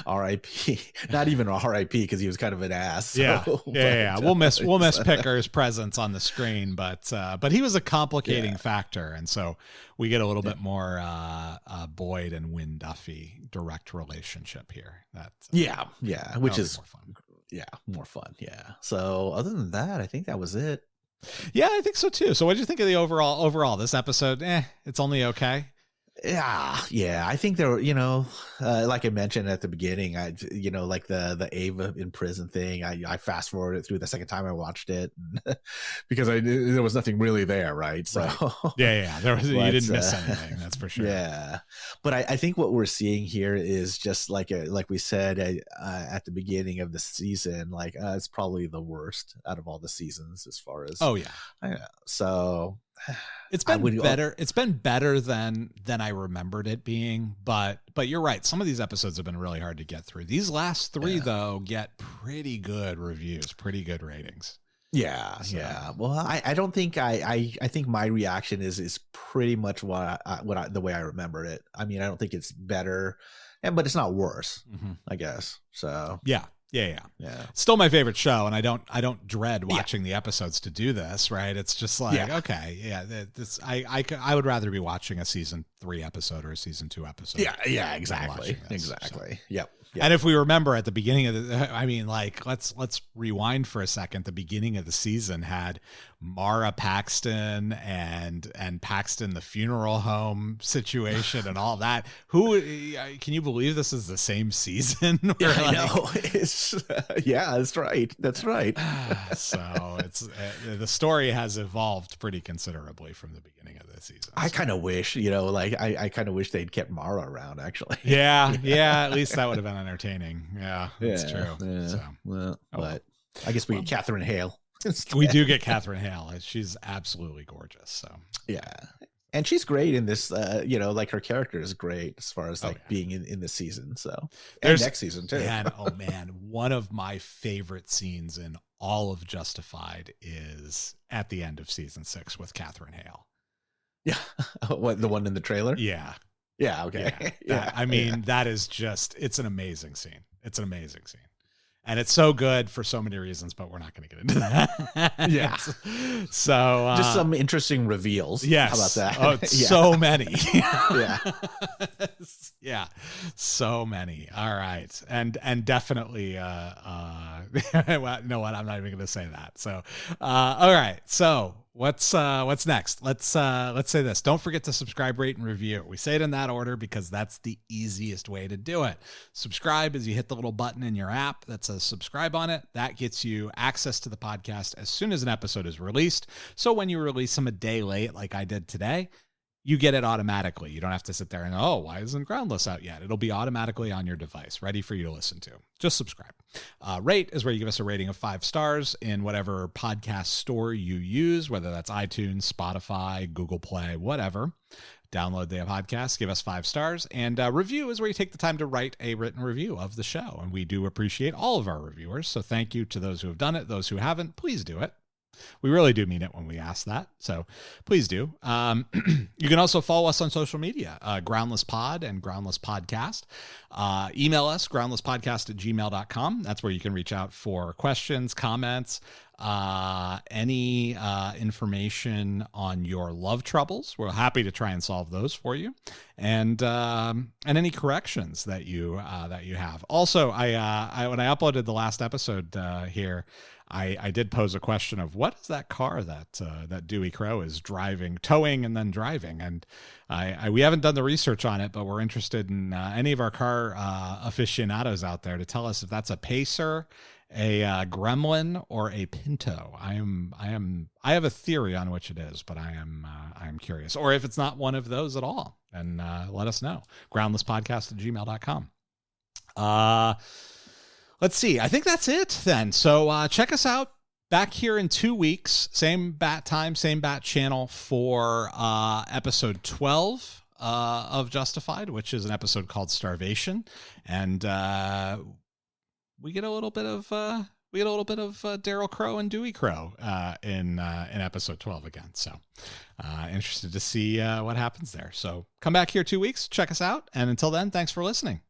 R.I.P. Not even R.I.P. because he was kind of an ass. So, yeah. We'll miss Picker's presence on the screen, but he was a complicating factor, and so we get a little bit more Boyd and Wynn Duffy direct relationship here. Which is more fun. Yeah, more fun. Yeah. So other than that, I think that was it. Yeah, I think so too. So what did you think of the overall this episode? It's only okay. Yeah. I think there were, like I mentioned at the beginning, like the Ava in prison thing. I fast forwarded through the second time I watched it because there was nothing really there, right? So yeah, there was. You didn't miss anything, that's for sure. Yeah, but I think what we're seeing here is just like we said at the beginning of the season, like it's probably the worst out of all the seasons as far as. Oh yeah. So. It's been better. It's been better than I remembered it being, but you're right. Some of these episodes have been really hard to get through. These last three though get pretty good reviews, pretty good ratings. Yeah. Well, I don't think I think my reaction is pretty much the way I remember it. I mean, I don't think it's better, but it's not worse. I guess so. Yeah. Still my favorite show, and I don't dread watching the episodes to do this. Right? It's just like I would rather be watching a season 3 episode or a season 2 episode. Yeah, exactly. So. Yep. And if we remember at the beginning of let's rewind for a second. The beginning of the season had Mara Paxton and Paxton, the funeral home situation and all that. Who can you believe this is the same season? I know. That's right. That's right. So it's the story has evolved pretty considerably from the beginning of the season. I kind of wish, I kind of wish they'd kept Mara around actually. Yeah. At least that would have been entertaining. Yeah, that's true. Yeah. So, but I guess we get Catherine Hale. We do get Catherine Hale. She's absolutely gorgeous. So yeah, and she's great in this. Like her character is great as far as being in this season. So and next season too. Man, one of my favorite scenes in all of Justified is at the end of season 6 with Catherine Hale. Yeah, what, the one in the trailer? Yeah. Yeah. Okay. That is just, it's an amazing scene. And it's so good for so many reasons, but we're not going to get into that. Yeah. So just some interesting reveals. Yes. How about that? Oh, so many. Yeah. Yeah. So many. All right. And definitely, well, you know what? I'm not even going to say that. So, all right. So what's next? Let's say this. Don't forget to subscribe, rate, and review. We say it in that order because that's the easiest way to do it. Subscribe is you hit the little button in your app that says subscribe on it. That gets you access to the podcast as soon as an episode is released. So when you release them a day late, like I did today, you get it automatically. You don't have to sit there and, why isn't Groundless out yet? It'll be automatically on your device, ready for you to listen to. Just subscribe. Rate is where you give us a rating of 5 stars in whatever podcast store you use, whether that's iTunes, Spotify, Google Play, whatever. Download the podcast, give us 5 stars. And review is where you take the time to write a written review of the show. And we do appreciate all of our reviewers. So thank you to those who have done it. Those who haven't, please do it. We really do mean it when we ask that. So please do. You can also follow us on social media, Groundless Pod and Groundless Podcast. Email us, groundlesspodcast@gmail.com. That's where you can reach out for questions, comments, any information on your love troubles. We're happy to try and solve those for you. And any corrections that you have. Also, I when I uploaded the last episode here, I did pose a question of what is that car that Dewey Crow is driving, towing, and then driving. And we haven't done the research on it, but we're interested in any of our car aficionados out there to tell us if that's a Pacer, a Gremlin, or a Pinto. I have a theory on which it is, but I am curious. Or if it's not one of those at all, then let us know. Groundlesspodcast@gmail.com. Let's see. I think that's it then. So check us out back here in 2 weeks. Same bat time, same bat channel for episode 12 of Justified, which is an episode called Starvation. And we get a little bit of Daryl Crow and Dewey Crow in episode 12 again. So interested to see what happens there. So come back here 2 weeks, check us out. And until then, thanks for listening.